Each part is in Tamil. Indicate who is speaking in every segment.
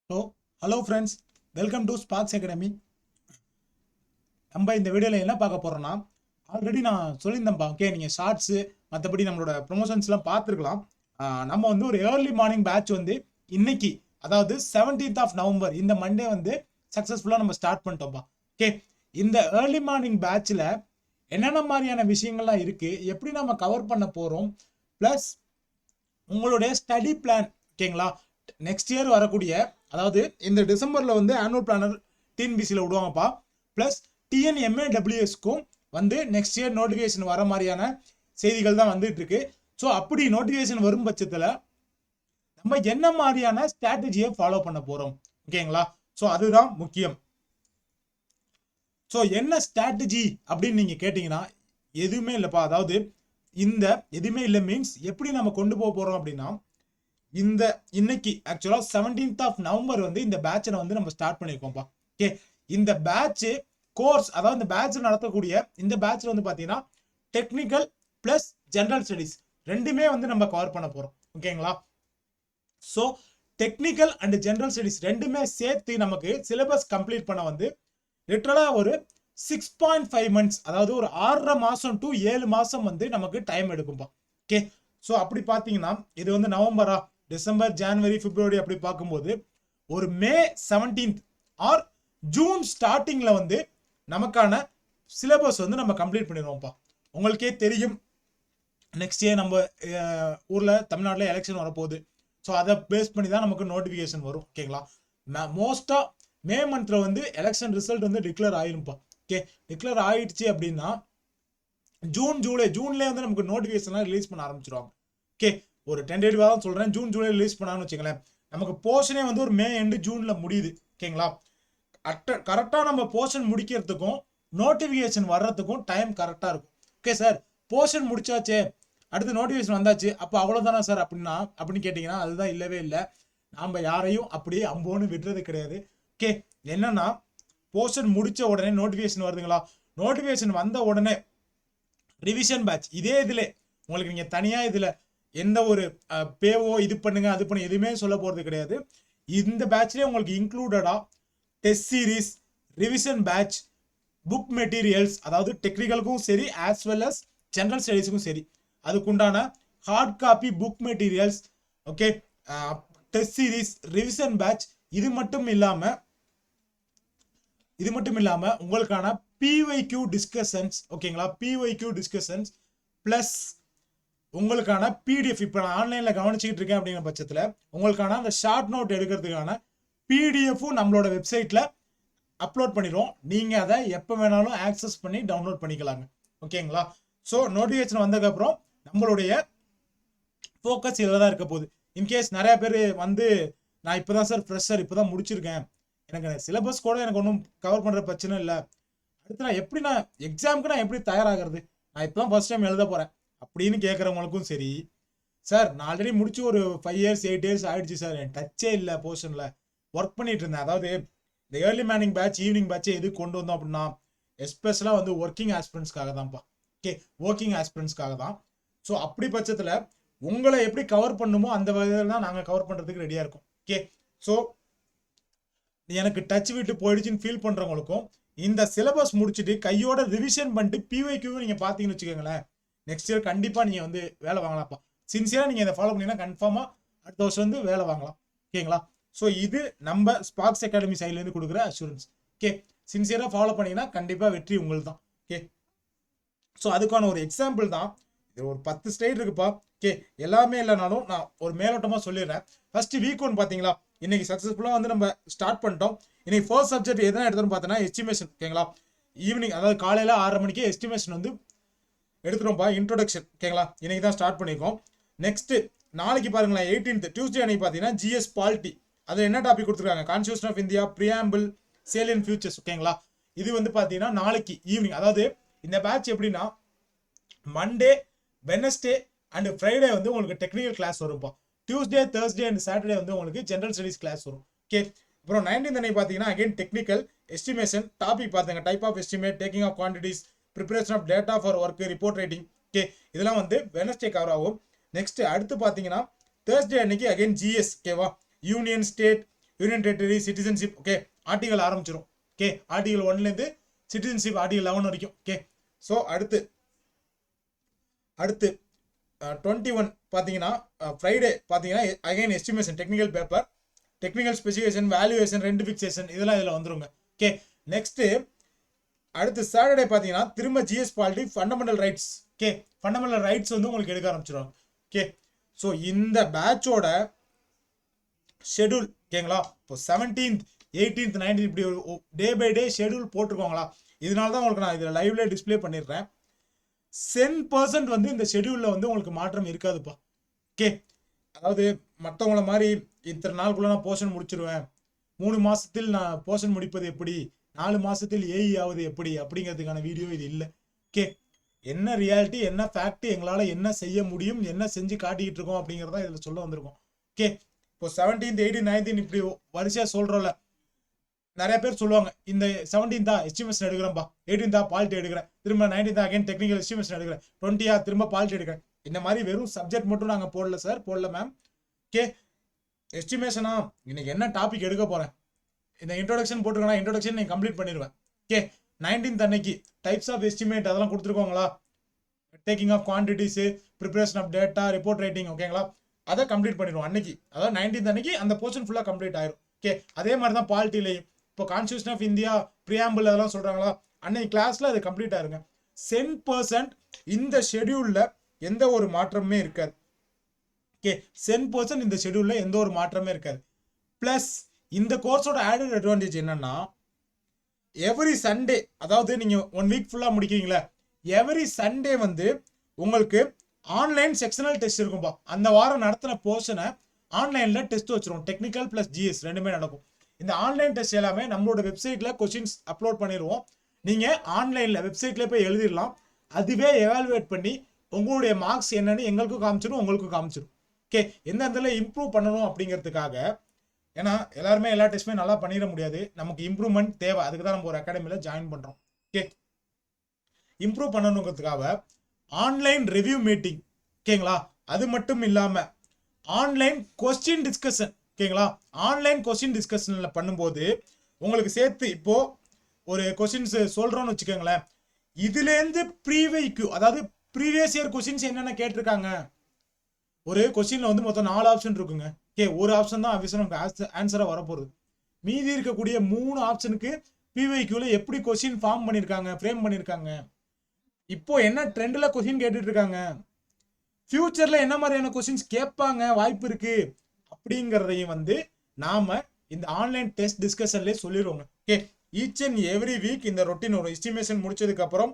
Speaker 1: Hello friends, welcome to Sparks academy. நம்ம இந்த வீடியோவில் என்ன பார்க்க போகிறோம்னா, ஆல்ரெடி நான் சொல்லியிருந்தேன்ப்பா. ஓகே, நீங்கள் ஷார்ட்ஸு மற்றபடி நம்மளோட ப்ரொமோஷன்ஸ்லாம் பார்த்துருக்கலாம். நம்ம வந்து ஒரு ஏர்லி மார்னிங் பேட்ச் வந்து இன்னைக்கு, அதாவது 17th ஆஃப் நவம்பர், இந்த மண்டே வந்து சக்ஸஸ்ஃபுல்லாக நம்ம ஸ்டார்ட் பண்ணிட்டோம்ப்பா. ஓகே, இந்த ஏர்லி மார்னிங் பேட்சில் என்னென்ன மாதிரியான விஷயங்கள்லாம் இருக்குது, எப்படி நம்ம கவர் பண்ண போகிறோம், ப்ளஸ் உங்களுடைய ஸ்டடி பிளான். ஓகேங்களா, நெக்ஸ்ட் இயர் வரக்கூடிய, அதாவது இந்த டிசம்பரில் வந்து ஆனுவல் பிளானர் டிஎன்பிசியில் விடுவாங்கப்பா. ப்ளஸ் டிஎன்எம்ஏடபிள்யூஎஸ்க்கும் வந்து நெக்ஸ்ட் இயர் நோட்டிஃபிகேஷன் வர மாதிரியான செய்திகள் தான் வந்துட்டு இருக்கு. ஸோ அப்படி நோட்டிஃபிகேஷன் வரும் பட்சத்தில் நம்ம என்ன மாதிரியான ஸ்ட்ராட்டஜியை ஃபாலோ பண்ண போகிறோம், ஓகேங்களா? ஸோ அதுதான் முக்கியம். ஸோ என்ன ஸ்ட்ராட்டஜி அப்படின்னு நீங்கள் கேட்டிங்கன்னா எதுவுமே இல்லைப்பா. அதாவது இந்த எதுவுமே இல்லை மீன்ஸ் எப்படி நம்ம கொண்டு போக போகிறோம் அப்படின்னா, இந்த இன்னைக்கு ஆக்சுவலாக 17th ஆஃப் நவம்பர் வந்து இந்த பேட்சை வந்து நம்ம ஸ்டார்ட் பண்ணியிருக்கோம்ப்பா. ஓகே, இந்த பேட்ச் கோர்ஸ், அதாவது இந்த பேட்ச் நடத்தக்கூடிய இந்த பேட்ச்ல வந்து பார்த்தீங்கன்னா டெக்னிக்கல் ப்ளஸ் ஜென்ரல் ஸ்டடீஸ் ரெண்டுமே வந்து நம்ம கவர் பண்ண போகிறோம். ஓகேங்களா? So technical and general studies ரெண்டுமே சேர்த்து நமக்கு சிலபஸ் கம்ப்ளீட் பண்ண வந்து லிட்டரலாக ஒரு 6.5 months, அதாவது ஒரு 6.5 மாதம் டு 7 மாதம் வந்து நமக்கு டைம் எடுக்கும்பா. ஓகே, ஸோ அப்படி பார்த்தீங்கன்னா இது வந்து நவம்பரா, டிசம்பர், ஜனவரி, பிப்ரவரி அப்படி பார்க்கும்போது ஒரு மே 17th ஆர் ஜூன் ஸ்டார்டிங்கில் வந்து நமக்கான சிலபஸ் வந்து நம்ம கம்ப்ளீட் பண்ணிடுவோம்ப்பா. உங்களுக்கே தெரியும், நெக்ஸ்ட் இயர் நம்ம ஊரில் தமிழ்நாட்டில் எலெக்ஷன் வரப்போகுது. ஸோ அதை பேஸ் பண்ணி தான் நமக்கு நோட்டிஃபிகேஷன் வரும். ஓகேங்களா, மோஸ்ட்டாக மே மந்த்தில் வந்து எலெக்ஷன் ரிசல்ட் வந்து டிக்ளேர் ஆயிரும்ப்பா. ஓகே, டிக்ளேர் ஆயிடுச்சு அப்படின்னா ஜூன்லேயே வந்து நமக்கு நோட்டிஃபிகேஷன்லாம் ரிலீஸ் பண்ண ஆரம்பிச்சிருவாங்க. ஓகே, ஒரு டென்டேட்டிவாக தான் சொல்கிறேன், ஜூலை ரிலீஸ் பண்ணான்னு வச்சுங்களேன். நமக்கு போர்ஷனே வந்து ஒரு மே எண்டு ஜூனில் முடியுது. ஓகேங்களா, கரெக்டாக நம்ம போர்ஷன் முடிக்கிறதுக்கும் நோட்டிஃபிகேஷன் வர்றதுக்கும் டைம் கரெக்டாக இருக்கும். ஓகே சார், போர்ஷன் முடிச்சாச்சே, அடுத்து நோட்டிஃபிகேஷன் வந்தாச்சு, அப்போ அவ்வளோதானா சார் அப்படின்னு கேட்டிங்கன்னா அதுதான் இல்லவே இல்லை. நாம் யாரையும் அப்படியே அம்போன்னு விடுறது கிடையாது. ஓகே, என்னன்னா போர்ஷன் முடிச்ச உடனே நோட்டிஃபிகேஷன் வருதுங்களா, நோட்டிஃபிகேஷன் வந்த உடனே ரிவிஷன் பேட்ச் இதே இதில் உங்களுக்கு நீங்கள் தனியாக இதில் எந்த ஒரு பேவோ இது பண்ணுங்க அது பண்ணு எதுவுமே சொல்ல போகிறது கிடையாது. இந்த பேட்ச்லேயே உங்களுக்கு இன்க்ளூடடாக test series, revision batch, book materials, அதாவது டெக்னிக்கலுக்கும் சரி ஆஸ் வெல் அஸ் ஜென்ரல் ஸ்டடீஸுக்கும் சரி அதுக்குண்டான hard copy book materials, okay, test series, revision batch, இது மட்டும் இல்லாமல் உங்களுக்கான பிஒய்க்யூ டிஸ்கஷன்ஸ், ஓகேங்களா, பிஒய்க்யூ டிஸ்கஷன்ஸ் ப்ளஸ் உங்களுக்கான பிடிஎஃப். இப்போ நான் ஆன்லைனில் கவனிச்சுக்கிட்டு இருக்கேன் அப்படிங்கிற பட்சத்தில் உங்களுக்கான அந்த ஷார்ட் நோட் எடுக்கிறதுக்கான பிடிஎஃப்பும் நம்மளோட வெப்சைட்டில் அப்லோட் பண்ணிடுவோம். நீங்கள் அதை எப்போ வேணாலும் ஆக்சஸ் பண்ணி டவுன்லோட் பண்ணிக்கலாங்க. ஓகேங்களா, ஸோ நோட்டிஃபிகேஷன் வந்ததுக்கப்புறம் நம்மளுடைய ஃபோக்கஸ் இதில் தான் இருக்க போகுது. இன்கேஸ் நிறையா பேர் வந்து நான் இப்போ தான் சார் ஃப்ரெஷர், இப்போ தான் முடிச்சிருக்கேன், எனக்கு சிலபஸ் கூட எனக்கு ஒன்றும் கவர் பண்ணுற பிரச்சனை இல்லை, அடுத்து நான் எக்ஸாமுக்கு நான் எப்படி தயாராகிறது, நான் இப்போ தான் ஃபர்ஸ்ட் டைம் எழுத போகிறேன் அப்படின்னு கேட்குறவங்களுக்கும் சரி, சார் நான் ஆல்ரெடி முடிச்சு ஒரு 5 years 8 years ஆயிடுச்சு சார், என் டச்சே இல்லை போர்ஷனில் ஒர்க் பண்ணிட்டு இருந்தேன். அதாவது இந்த ஏர்லி மார்னிங் பேட்ச் ஈவினிங் பேட்சை எது கொண்டு வந்தோம் அப்படின்னா எஸ்பெஷலாக வந்து ஒர்க்கிங் ஆஸ்பிரண்ட்ஸ்க்காக தான்ப்பா. ஓகே, ஒர்க்கிங் ஆஸ்பிரண்ட்ஸ்க்காக தான். ஸோ அப்படி பட்சத்தில் உங்களை எப்படி கவர் பண்ணுமோ அந்த வகையில் தான் நாங்கள் கவர் பண்ணுறதுக்கு ரெடியாக இருக்கோம். ஓகே, ஸோ எனக்கு டச் விட்டு போயிடுச்சுன்னு ஃபீல் பண்ணுறவங்களுக்கும் இந்த சிலபஸ் முடிச்சுட்டு கையோட ரிவிஷன் பண்ணிட்டு பிஒய்க்யூவை நீங்கள் பார்த்தீங்கன்னு வச்சுக்கோங்களேன், நெக்ஸ்ட் இயர் கண்டிப்பாக நீங்கள் வந்து வேலை வாங்கலாம்ப்பா. சின்சியராக நீங்கள் இதை ஃபாலோ பண்ணிங்கன்னா கன்ஃபார்மாக அடுத்த வருஷம் வந்து வேலை வாங்கலாம். ஓகேங்களா, ஸோ இது நம்ம ஸ்பார்க்ஸ் அகாடமி சைட்லேருந்து கொடுக்குற அஷூரன்ஸ். ஓகே, சின்சியராக ஃபாலோ பண்ணிங்கன்னா கண்டிப்பாக வெற்றி உங்களுக்கு தான். ஓகே, ஸோ அதுக்கான ஒரு எக்ஸாம்பிள் தான் இது. ஒரு 10 ஸ்லைட் இருக்குப்பா. ஓகே, எல்லாமே இல்லைனாலும் நான் ஒரு மேலோட்டமாக சொல்லிடுறேன். ஃபர்ஸ்ட் வீக் 1 பார்த்தீங்களா, இன்னைக்கு சக்ஸஸ்ஃபுல்லாக வந்து நம்ம ஸ்டார்ட் பண்ணிட்டோம். இன்னைக்கு ஃபர்ஸ்ட் சப்ஜெக்ட் எதனா எடுத்துன்னு பார்த்தோன்னா எஸ்டிமேஷன். ஓகேங்களா, ஈவினிங் அதாவது காலையில் 6:30 மணிக்கு எஸ்டிமேஷன் வந்து எடுத்துட்டோம்ப்பா, இன்ட்ரோடக்ஷன். ஓகேங்களா, இன்னைக்கு தான் ஸ்டார்ட் பண்ணியிருக்கோம். நெக்ஸ்ட் நாளைக்கு பாருங்களேன், 18th டியூஸ்டே அன்னைக்கு பார்த்தீங்கன்னா ஜிஎஸ் பாலிட்டி. அதில் என்ன டாபிக் கொடுத்துருக்காங்க, constitution of India, preamble, salient features. ஓகேங்களா, இது வந்து பார்த்தீங்கன்னா நாளைக்கு ஈவினிங். அதாவது இந்த பேட்ச் எப்படின்னா மண்டே, வெனஸ்டே அண்ட் ஃப்ரைடே வந்து உங்களுக்கு டெக்னிக்கல் கிளாஸ் வரும்ப்பா. டியூஸ்டே, தேர்ஸ்டே அண்ட் சாட்டர்டே வந்து உங்களுக்கு ஜென்ரல் ஸ்டடீஸ் கிளாஸ் வரும். ஓகே, அப்புறம் 19th அன்னைக்கு பார்த்தீங்கன்னா அகைன் டெக்னிக்கல் எஸ்டிமேஷன் டாபிக் பார்த்துங்க, type of estimate, taking off quantities, preparation of data for work, report writing. Okay, இதெல்லாம் வந்து வெனஸ்டே கவர் ஆகும். நெக்ஸ்ட் அடுத்து பார்த்தீங்கன்னா தேர்ஸ்டே அன்னைக்கு அகைன் ஜிஎஸ். ஓகேவா, union, state, union territory, citizenship. Okay, article ஆரம்பிச்சிடும். ஓகே, ஆர்டிகல் 1லேருந்து சிட்டிசன்ஷிப் ஆர்டிகல் 11 வரைக்கும். ஓகே, ஸோ அடுத்து 21 பார்த்தீங்கன்னா ஃப்ரைடே பார்த்தீங்கன்னா again estimation, technical paper, technical specification, valuation, rent fixation இதெல்லாம் இதில் வந்துருங்க. ஓகே, நெக்ஸ்ட்டு அடுத்து சாட்டர்டே பார்த்தீங்கன்னா திரும்ப GS polity, fundamental rights. Okay, fundamental rights வந்து உங்களுக்கு எடுக்க ஆரம்பிச்சிடுவாங்க. ஓகே, ஸோ இந்த பேட்சோட ஷெடியூல் ஓகேங்களா, இப்போ 17th 18th 19th இப்படி டே பை டே ஷெடியூல் போட்டிருக்கோங்களா, இதனால தான் உங்களுக்கு நான் இதில் லைவ்ல டிஸ்பிளே பண்ணிடுறேன். 10% வந்து இந்த ஷெடியூலில் வந்து உங்களுக்கு மாற்றம் இருக்காதுப்பா. ஓகே, அதாவது மற்றவங்கள மாதிரி இத்தனை நாளுக்குள்ள நான் போர்ஷன் முடிச்சிருவேன், 3 மாசத்தில் நான் போர்ஷன் முடிப்பது எப்படி, 4 மாசத்தில் ஏஇ ஆகுது எப்படி அப்படிங்கிறதுக்கான வீடியோ இது இல்லை. ஓகே, என்ன ரியாலிட்டி, என்ன ஃபேக்ட், எங்களால் என்ன செய்ய முடியும், என்ன செஞ்சு காட்டிக்கிட்டு இருக்கோம் அப்படிங்கிறத இதில் சொல்ல வந்திருக்கோம். ஓகே, இப்போ 17th 18th 19th இப்படி வரிசையாக சொல்கிறோம்ல, நிறைய பேர் சொல்லுவாங்க இந்த 17th எஸ்டிமேஷன் எடுக்கிறேன்ப்பா, 18th பாலிட்டி எடுக்கிறேன், திரும்ப 19th அகைன் டெக்னிக்கல் எஸ்டிமேஷன் எடுக்கிறேன், 20th திரும்ப பாலிட்டி எடுக்கிறேன். இந்த மாதிரி வெறும் சப்ஜெக்ட் மட்டும் நாங்கள் போடல சார், போடல மேம். ஓகே, எஸ்டிமேஷனா இன்னைக்கு என்ன டாபிக் எடுக்க போகிறேன், இந்த இன்ட்ரோடக்ஷன் போட்டுருக்கேன், இன்ட்ரோடக்ஷன் நீங்கள் கம்ப்ளீட் பண்ணிடுவேன். ஓகே, 19th அன்னைக்கு டைப்ஸ் ஆஃப் எஸ்டிமேட் அதெல்லாம் கொடுத்துருக்கோங்களா, taking off quantities, preparation of data, report writing. ஓகேங்களா, அதை கம்ப்ளீட் பண்ணிடுவோம் அன்னைக்கு, அதாவது 19th அன்னைக்கு அந்த போர்ஷன் ஃபுல்லாக கம்ப்ளீட் ஆயிரும். ஓகே, அதே மாதிரி தான் பாலிட்டிலையும் இப்போ கான்ஸ்டியூஷன் ஆஃப் இந்தியா, பிரியாம்பிள் அதெல்லாம் சொல்கிறாங்களா, அன்னைக்கு கிளாஸில் அது கம்ப்ளீட் ஆயிருங்க. 10% இந்த ஷெடியூலில் எந்த ஒரு மாற்றமுமே இருக்காது. ஓகே, 10% இந்த ஷெடியூலில் எந்த ஒரு மாற்றமே இருக்காது. ப்ளஸ் இந்த கோர்ஸோட ஆடட் அட்வான்டேஜ் என்னன்னா, எவ்ரி சண்டே, அதாவது நீங்கள் 1 வீக் ஃபுல்லாக முடிக்கிறீங்களா, எவ்ரி சண்டே வந்து உங்களுக்கு ஆன்லைன் செக்ஷனல் டெஸ்ட் இருக்கும்பா. அந்த வாரம் நடத்தின போர்ஷனை ஆன்லைனில் டெஸ்ட் வச்சிருவோம், டெக்னிக்கல் ப்ளஸ் ஜிஎஸ் ரெண்டுமே நடக்கும். இந்த ஆன்லைன் டெஸ்ட் எல்லாமே நம்மளோட வெப்சைட்டில் கொஸ்டின்ஸ் அப்லோட் பண்ணிடுவோம். நீங்கள் ஆன்லைனில் வெப்சைட்லேயே போய் எழுதிடலாம், அதுவே எவாலுவேட் பண்ணி உங்களுடைய மார்க்ஸ் என்னன்னு எங்களுக்கும் காமிச்சிடும், உங்களுக்கும் காமிச்சிடும். ஓகே, எந்த இடத்துல இம்ப்ரூவ் பண்ணணும் அப்படிங்கிறதுக்காக, ஏன்னா எல்லாருமே எல்லா டெஸ்ட்டுமே நல்லா பண்ணிட முடியாது, நமக்கு இம்ப்ரூவ்மெண்ட் தேவை, அதுக்கு தான் நம்ம ஒரு அகாடமியில் ஜாயின் பண்ணுறோம். ஓகே, இம்ப்ரூவ் பண்ணணுங்கிறதுக்காக ஆன்லைன் ரிவ்யூ மீட்டிங். ஓகேங்களா, அது மட்டும் இல்லாமல் ஆன்லைன் கொஸ்டின் டிஸ்கஷன். ஓகேங்களா, ஆன்லைன் கொஸ்டின் டிஸ்கஷனில் பண்ணும்போது உங்களுக்கு சேர்த்து இப்போ ஒரு கொஸ்டின்ஸ் சொல்கிறோன்னு வச்சுக்கோங்களேன், இதுலேருந்து ப்ரீவியூ, அதாவது ப்ரீவியஸ் இயர் கொஸ்டின்ஸ் என்னென்ன கேட்டிருக்காங்க, ஒரு கொஸ்டினில் வந்து மொத்தம் 4 ஆப்ஷன் இருக்குங்க. ஓகே, ஒரு ஆப்ஷன் தான் ஆப்ஷன் நமக்கு ஆன்சராக வரப்போகுது. மீதி இருக்கக்கூடிய 3 ஆப்ஷனுக்கு பிவைக்யூவில் எப்படி கொஸ்டின் ஃபார்ம் பண்ணியிருக்காங்க, ஃப்ரேம் பண்ணியிருக்காங்க, இப்போ என்ன ட்ரெண்டில் கொஸ்டின் கேட்டுட்டு இருக்காங்க, ஃபியூச்சரில் என்ன மாதிரியான கொஸ்டின்ஸ் கேட்பாங்க வாய்ப்பு இருக்கு அப்படிங்கிறதையும் வந்து நாம இந்த ஆன்லைன் டெஸ்ட் டிஸ்கஷன்லேயே சொல்லிடுவோங்க. Okay, each and every week இந்த ரொட்டீன் ஒரு எஸ்டிமேஷன் முடிச்சதுக்கு அப்புறம்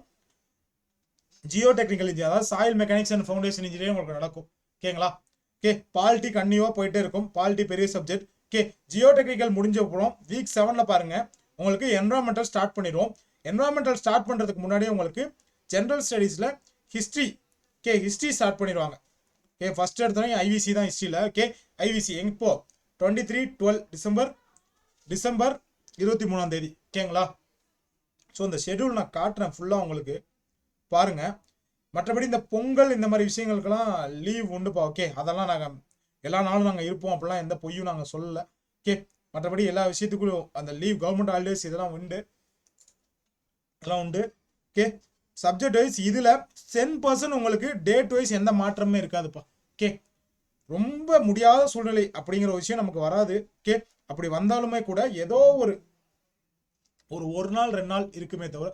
Speaker 1: ஜியோ டெக்னிக்கல் இன்ஜினியர், அதாவது soil mechanics and foundation engineering உங்களுக்கு நடக்கும். ஓகேங்களா, ஓகே, பாலிட்டி கன்னியூவா போயிட்டே இருக்கும், பாலிட்டி பெரிய சப்ஜெக்ட். ஓகே, ஜியோ டெக்னிக்கல் முடிஞ்ச அப்புறம் வீக் 7ல் பாருங்க உங்களுக்கு என்வரான்மெண்டல் ஸ்டார்ட் பண்ணிடுவோம். என்வரான்மெண்டல் ஸ்டார்ட் பண்ணுறதுக்கு முன்னாடியே உங்களுக்கு ஜென்ரல் ஸ்டடீஸில் ஹிஸ்ட்ரி, ஓகே, ஹிஸ்ட்ரி ஸ்டார்ட் பண்ணிடுவாங்க. ஓகே, ஃபர்ஸ்ட் எடுத்தோடனே ஐவிசி தான் ஹிஸ்ட்ரியில். ஓகே, ஐவிசி எங்கப்போ 23/12 டிசம்பர் 23. ஓகேங்களா, ஸோ இந்த ஷெடியூல் நான் காட்டுறேன் ஃபுல்லாக உங்களுக்கு பாருங்க. மற்றபடி இந்த பொங்கல் இந்த மாதிரி விஷயங்களுக்கெல்லாம் லீவ் உண்டுப்பா. ஓகே, அதெல்லாம் நாங்கள் எல்லா நாளும் நாங்கள் இருப்போம், அப்படிலாம் எந்த பொய்யும் நாங்கள் சொல்லலை. ஓகே, மற்றபடி எல்லா விஷயத்துக்கும் அந்த லீவ், கவர்மெண்ட் ஹாலிடேஸ் இதெல்லாம் உண்டு, இதெல்லாம் உண்டு. ஓகே, சப்ஜெக்ட் வைஸ் இதில் 10% உங்களுக்கு டேட் வைஸ் எந்த மாற்றமே இருக்காதுப்பா. ஓகே, ரொம்ப முடியாத சூழ்நிலை அப்படிங்கிற விஷயம் நமக்கு வராது. ஓகே, அப்படி வந்தாலுமே கூட ஏதோ ஒரு நாள் 2 நாள் இருக்குமே தவிர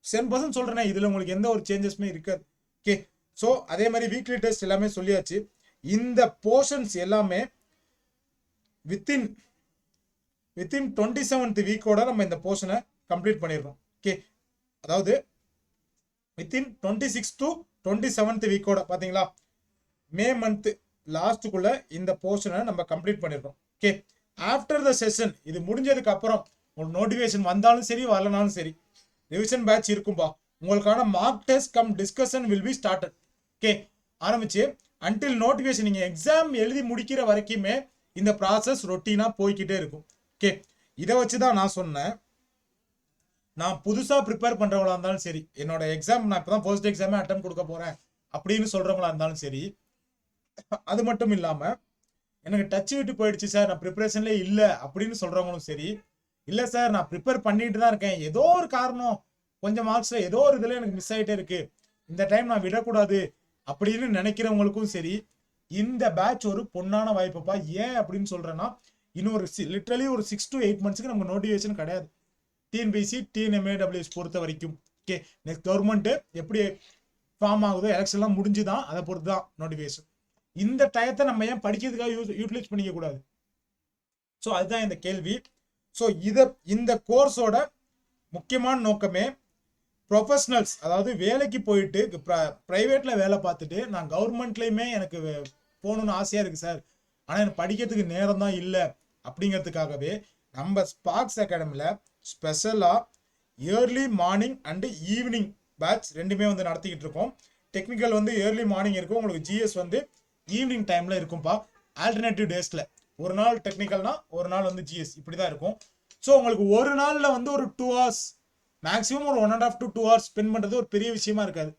Speaker 1: 10% சொல்றேனே, இதுல உங்களுக்கு எந்த ஒரு சேஞ்சஸுமே இருக்காது. ஓகே, ஸோ அதே மாதிரி வீக்லி டெஸ்ட் எல்லாமே சொல்லியாச்சு. இந்த போர்ஷன்ஸ் எல்லாமே வித்தின் 27th வீக்கோட நம்ம இந்த போர்ஷனை கம்ப்ளீட் பண்ணிடுறோம். ஓகே, அதாவது வித்தின் 26 to 27th வீக்கோட பார்த்தீங்களா, மே மந்த் லாஸ்ட்டுக்குள்ள இந்த போர்ஷனை நம்ம கம்ப்ளீட் பண்ணிடுறோம். ஓகே, ஆஃப்டர் த செஷன் இது முடிஞ்சதுக்கு அப்புறம் உங்களுக்கு நோட்டிஃபிகேஷன் வந்தாலும் சரி வரலனாலும் சரி, ரிவிஷன் பேட்ச் இருக்கும்பா. உங்களுக்கான mock test cum discussion will be started. Okay, ஆரம்பிச்சு அன்டில் நோட்டிஃபிகேஷன் நீங்கள் எக்ஸாம் எழுதி முடிக்கிற வரைக்குமே இந்த ப்ராசஸ் ரொட்டீனாக போய்கிட்டே இருக்கும். ஓகே, இதை வச்சு தான் நான் சொன்னேன், நான் புதுசாக ப்ரிப்பேர் பண்ணுறவங்களா இருந்தாலும் சரி, என்னோட எக்ஸாம் நான் இப்போ தான் ஃபர்ஸ்ட் எக்ஸாமே அட்டம் கொடுக்க போகிறேன் அப்படின்னு சொல்கிறவங்களா இருந்தாலும் சரி, அது மட்டும் இல்லாமல் எனக்கு டச் விட்டு போயிடுச்சு சார், நான் ப்ரிப்பரேஷன்லேயே இல்லை அப்படின்னு சொல்கிறவங்களும் சரி, இல்லை சார் நான் ப்ரிப்பேர் பண்ணிட்டு தான் இருக்கேன், ஏதோ ஒரு காரணம் கொஞ்சம் மார்க்ஸில் ஏதோ ஒரு இதில் எனக்கு மிஸ் ஆகிட்டே இருக்கு, இந்த டைம் நான் விடக்கூடாது அப்படின்னு நினைக்கிறவங்களுக்கும் சரி, இந்த பேட்ச் ஒரு பொன்னான வாய்ப்புப்பா. ஏன் அப்படின்னு சொல்கிறேன்னா, இன்னொரு லிட்ரலி ஒரு 6 to 8 மந்த்ஸ்க்கு நமக்கு நோட்டிஃபிகேஷன் கிடையாது. டிஎன்பிசி டிஎன்எம்ஏடபிள்யூஎஸ் பொறுத்த வரைக்கும். ஓகே, நெக்ஸ்ட் கவர்மெண்ட்டு எப்படி ஃபார்ம் ஆகுதோ, எலெக்ஷன்லாம் முடிஞ்சு தான், அதை பொறுத்து தான் நோட்டிஃபிகேஷன். இந்த டயத்தை நம்ம ஏன் படிக்கிறதுக்காக யூட்டிலைஸ் பண்ணிக்க கூடாது? ஸோ அதுதான் இந்த கேள்வி. ஸோ இந்த கோர்ஸோட முக்கியமான நோக்கமே ப்ரொஃபஷனல்ஸ், அதாவது வேலைக்கு போயிட்டு ப்ரைவேட்டில் வேலை பார்த்துட்டு நான் கவர்மெண்ட்லேயுமே எனக்கு போகணுன்னு ஆசையாக இருக்குது சார், ஆனால் எனக்கு படிக்கிறதுக்கு நேரம் தான் இல்லை அப்படிங்கிறதுக்காகவே நம்ம ஸ்பார்க்ஸ் அகாடமியில் ஸ்பெஷலாக early morning and evening batch ரெண்டுமே வந்து நடத்திக்கிட்டு இருக்கோம். டெக்னிக்கல் வந்து இயர்லி மார்னிங் இருக்கும், உங்களுக்கு ஜிஎஸ் வந்து ஈவினிங் டைமில் இருக்கும்பா. ஆல்டர்னேட்டிவ் டேஸில் ஒரு நாள் டெக்னிக்கல்னா ஒரு நாள் வந்து ஜிஎஸ், இப்படி தான் இருக்கும். ஸோ உங்களுக்கு ஒரு நாளில் வந்து ஒரு 2 hours மேக்ஸிமம் ஒரு 1.5 to 2 hours ஸ்பெண்ட் பண்ணுறது ஒரு பெரிய விஷயமா இருக்காது.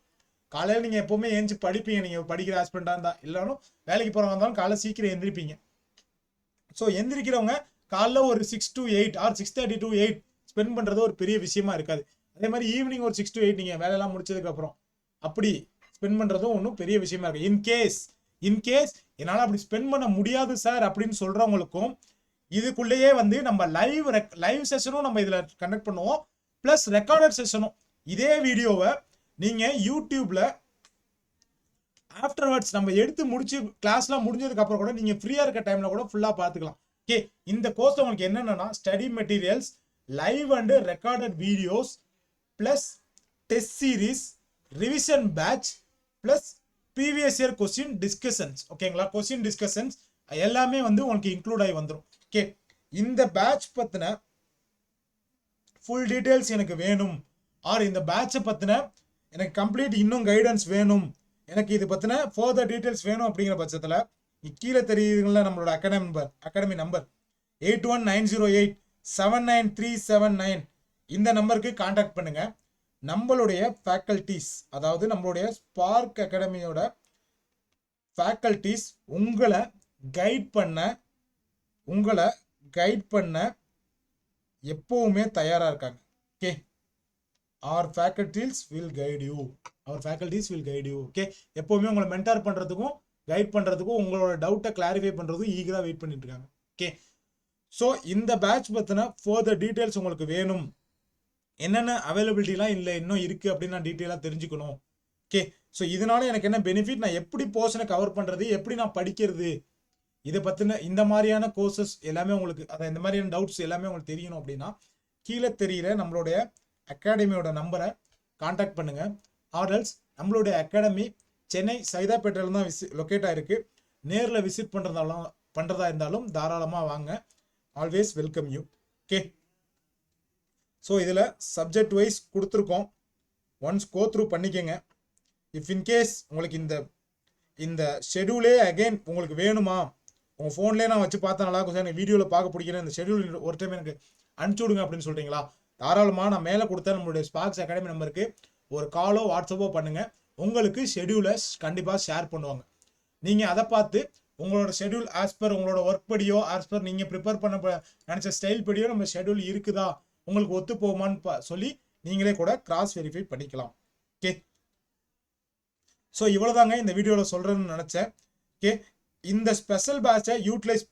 Speaker 1: காலையில் நீங்கள் எப்போவுமே ஏஞ்சி படிப்பீங்க, நீங்கள் படிக்கிற ஹஸ்பண்டாக இருந்தால், இல்லைனாலும் வேலைக்கு போகிறவங்க இருந்தாலும் காலையில் சீக்கிரம் எந்திரிப்பீங்க. ஸோ எந்திரிக்கிறவங்க காலைல ஒரு 6 to 8 or 6:30 to 8 ஸ்பெண்ட் பண்ணுறது ஒரு பெரிய விஷயமா இருக்காது. அதே மாதிரி ஈவினிங் ஒரு 6 to 8 நீங்கள் வேலையெல்லாம் முடிச்சதுக்கப்புறம் அப்படி ஸ்பெண்ட் பண்ணுறதும் ஒன்றும் பெரிய விஷயமா இருக்குது. இன்கேஸ் என்னால் அப்படி ஸ்பெண்ட் பண்ண முடியாது சார் அப்படின்னு சொல்கிறவங்களுக்கும் இதுக்குள்ளேயே வந்து நம்ம லைவ் செஷனும் நம்ம இதில் கண்டக்ட் பண்ணுவோம், ப்ளஸ் ரெக்கார்டட் செஷனும். இதே வீடியோவை நீங்கள் யூடியூப்பில் ஆஃப்டர்வர்ட்ஸ் நம்ம எடுத்து முடிச்சு கிளாஸ்லாம் முடிஞ்சதுக்கப்புறம் கூட நீங்கள் ஃப்ரீயாக இருக்க டைமில் கூட ஃபுல்லாக பார்த்துக்கலாம். ஓகே, இந்த கோர்ஸ் உங்களுக்கு என்னென்னா study materials, live and recorded videos, plus test series, revision batch, plus previous year question discussions. ஓகேங்களா, கொஸ்டின் டிஸ்கஷன்ஸ் எல்லாமே வந்து உங்களுக்கு இன்க்ளூட் ஆகி வந்துடும். ஓகே, இந்த பேட்ச் பற்றின ஃபுல் டீட்டெயில்ஸ் எனக்கு வேணும், ஆர் இந்த பேட்சை பற்றின எனக்கு கம்ப்ளீட் இன்னும் கைடன்ஸ் வேணும், எனக்கு இது பற்றின ஃபர்தர் டீட்டெயில்ஸ் வேணும் அப்படிங்கிற பட்சத்தில் கீழே தெரியுதுங்களா நம்மளோட அகாடமி நம்பர் 8190879379 இந்த நம்பருக்கு கான்டாக்ட் பண்ணுங்க. நம்மளுடைய ஃபேக்கல்டிஸ், அதாவது நம்மளுடைய ஸ்பார்க் அகாடமியோட ஃபேக்கல்டிஸ் உங்களை கைட் பண்ண எப்பவுமே தயாராக இருக்காங்க. Okay, our faculties will guide you. Okay, எப்பவுமே உங்களை மென்டார் பண்ணுறதுக்கும் கைட் பண்ணுறதுக்கும் உங்களோட டவுட்டை கிளாரிஃபை பண்ணுறதுக்கும் ஈகராக வெயிட் பண்ணிட்டு இருக்காங்க. ஓகே, ஸோ இந்த பேட்ச் பற்றின ஃபர்தர் டீட்டெயில்ஸ் உங்களுக்கு வேணும், என்னென்ன அவைலபிலிட்டிலாம் இல்லை இன்னும் இருக்குது அப்படின்னு நான் டீட்டெயிலாக தெரிஞ்சுக்கணும். ஓகே, ஸோ இதனால எனக்கு என்ன பெனிஃபிட், நான் எப்படி போர்ஷனை கவர் பண்ணுறது, எப்படி நான் படிக்கிறது, இதை பற்றின இந்த மாதிரியான கோர்சஸ் எல்லாமே உங்களுக்கு, அதை இந்த மாதிரியான டவுட்ஸ் எல்லாமே உங்களுக்கு தெரியணும் அப்படின்னா கீழே தெரிகிற நம்மளுடைய அகாடமியோட நம்பரை கான்டாக்ட் பண்ணுங்கள். ஆர்எல்ஸ் நம்மளுடைய அகாடமி சென்னை சைதாப்பேட்டையில் தான் லொக்கேட் ஆகிருக்கு. நேரில் விசிட் பண்ணுறதா இருந்தாலும் தாராளமாக வாங்க, always welcome you. Okay, so இதில் சப்ஜெக்ட் வைஸ் கொடுத்துருக்கோம், ஒன்ஸ் கோ த்ரூ பண்ணிக்கோங்க. இஃப் இன்கேஸ் உங்களுக்கு இந்த ஷெடியூலே அகெயின் உங்களுக்கு வேணுமா, உங்கள் ஃபோன்லேயே நான் வச்சு பார்த்தா நல்லா இருக்கும் சார், எனக்கு வீடியோவில் பார்க்க பிடிக்கிறேன், இந்த ஷெடியூல் ஒரு டைம் எனக்கு அனுப்பிச்சி விடுங்க அப்படின்னு சொல்கிறீங்களா, தாராளமாக நான் மேலே கொடுத்த நம்மளுடைய ஸ்பார்க்ஸ் அகாடமி நம்பருக்கு ஒரு காலோ வாட்ஸ்அப்போ பண்ணுங்கள், உங்களுக்கு ஷெடியூலை கண்டிப்பாக ஷேர் பண்ணுவாங்க. நீங்கள் அதை பார்த்து உங்களோட ஷெடியூல் ஆஸ் பர் உங்களோட ஒர்க் படியோ ஆஸ் பர் நீங்கள் ப்ரிப்பேர் பண்ண நினச்ச ஸ்டைல் படியோ நம்ம ஷெடியூல் இருக்குதா, உங்களுக்கு ஒத்து போகுமான்னு சொல்லி நீங்களே கூட கிராஸ் வெரிஃபை பண்ணிக்கலாம். ஓகே, ஸோ இவ்வளோதாங்க இந்த வீடியோவில் சொல்கிறேன்னு நினச்சேன். ஓகே, இந்த ஸ்பெஷல் பேட்சை யூட்டிலைஸ்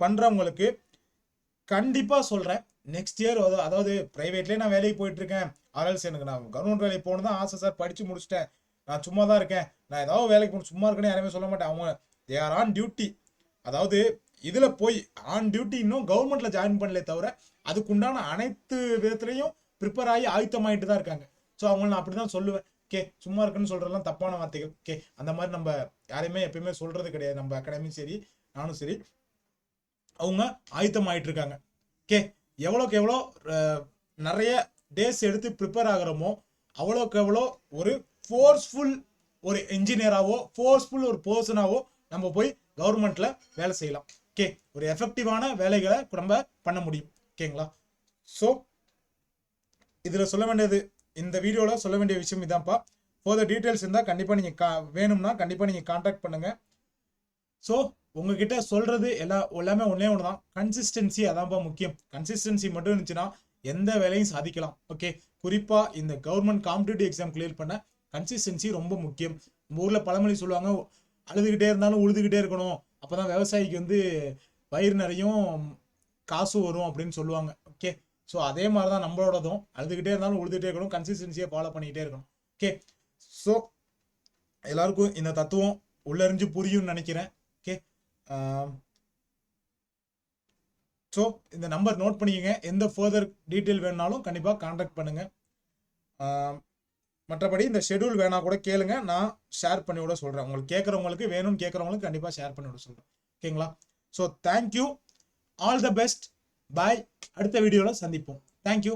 Speaker 1: பண்ணுறவங்களுக்கு கண்டிப்பாக சொல்கிறேன், நெக்ஸ்ட் இயர் அதாவது ப்ரைவேட்லேயே நான் வேலைக்கு போயிட்டுருக்கேன், ஆர்எல்ஸ் எனக்கு நான் கவர்மெண்ட் வேலைக்கு போகணும் தான் ஆசை சார், படித்து முடிச்சிட்டேன், நான் சும்மா தான் இருக்கேன், நான் ஏதாவது வேலைக்கு போகணும், சும்மா இருக்கேன்னு யாருமே சொல்ல மாட்டேன். அவங்க தே ஆர் ஆன் டியூட்டி, அதாவது இதில் போய் ஆன் டியூட்டி, இன்னும் கவர்மெண்ட்டில் ஜாயின் பண்ணலே தவிர அதுக்குண்டான அனைத்து விதத்துலையும் ப்ரிப்பேர் ஆகி ஆயுத்தமாயிட்டு தான் இருக்காங்க. ஸோ அவங்கள நான் அப்படி தான் சொல்லுவேன். ஓகே, சும்மா இருக்குன்னு சொல்கிறதெல்லாம் தப்பான வார்த்தைகள். ஓகே, அந்த மாதிரி நம்ம யாரையுமே எப்பயுமே சொல்கிறது கிடையாது, நம்ம அகாடமியும் சரி நானும் சரி, அவங்க ஆயுத்தமாயிட்டு இருக்காங்க. ஓகே, எவ்வளோக்கு எவ்வளோ நிறைய டேஸ் எடுத்து ப்ரிப்பேர் ஆகிறோமோ அவ்வளோக்கு எவ்வளோ ஒரு ஃபோர்ஸ்ஃபுல் ஒரு என்ஜினியராகவோ ஃபோர்ஸ்ஃபுல் ஒரு பர்சனாகவோ நம்ம போய் கவர்மெண்ட்டில் வேலை செய்யலாம். ஓகே, ஒரு எஃபெக்டிவான வேலைகளை நம்ம பண்ண முடியும். ஓகேங்களா, ஸோ இதில் சொல்ல வேண்டியது, இந்த வீடியோவில் சொல்ல வேண்டிய விஷயம் இதான்ப்பா. ஃபர்தர் டீட்டெயில்ஸ் இருந்தால் கண்டிப்பாக நீங்கள் வேணும்னா கண்டிப்பாக நீங்கள் கான்டாக்ட் பண்ணுங்கள். ஸோ உங்ககிட்ட சொல்றது எல்லாமே ஒன்றே ஒன்று தான், கன்சிஸ்டன்சி அதான்ப்பா முக்கியம். கன்சிஸ்டன்சி மட்டும் இருந்துச்சுன்னா எந்த வேலையும் சாதிக்கலாம். ஓகே, குறிப்பாக இந்த கவர்மெண்ட் காம்படிட்டிவ் எக்ஸாம் கிளியர் பண்ண கன்சிஸ்டன்சி ரொம்ப முக்கியம். நம்ம ஊரில் பழமொழி சொல்லுவாங்க, அழுதுகிட்டே இருந்தாலும் உழுதுகிட்டே இருக்கணும், அப்போதான் விவசாயிக்கு வந்து வயிறு நிறையும் காசு வரும் அப்படின்னு சொல்லுவாங்க. ஓகே, ஸோ அதே மாதிரி தான் நம்மளோடதும், அழுதுகிட்டே இருந்தாலும் உழுதுகிட்டே இருக்கணும், கன்சிஸ்டன்சியை ஃபாலோ பண்ணிக்கிட்டே இருக்கணும். ஓகே, ஸோ எல்லாருக்கும் இந்த தத்துவம் உள்ளறிஞ்சு புரியும்னு நினைக்கிறேன். ஓகே, ஸோ இந்த நம்பர் நோட் பண்ணிக்கங்க, எந்த ஃபர்தர் டீட்டெயில் வேணுனாலும் கண்டிப்பாக கான்டாக்ட் பண்ணுங்கள். மற்றபடி இந்த ஷெடியூல் வேணா கூட கேளுங்க, நான் ஷேர் பண்ணி விட சொல்கிறேன். உங்களுக்கு கேட்குறவங்களுக்கு வேணும்னு கேட்குறவங்களுக்கு கண்டிப்பாக ஷேர் பண்ணி விட சொல்கிறேன். ஓகேங்களா? So thank you, all the best, bye. அடுத்த வீடியோவில் சந்திப்போம். தேங்க்யூ.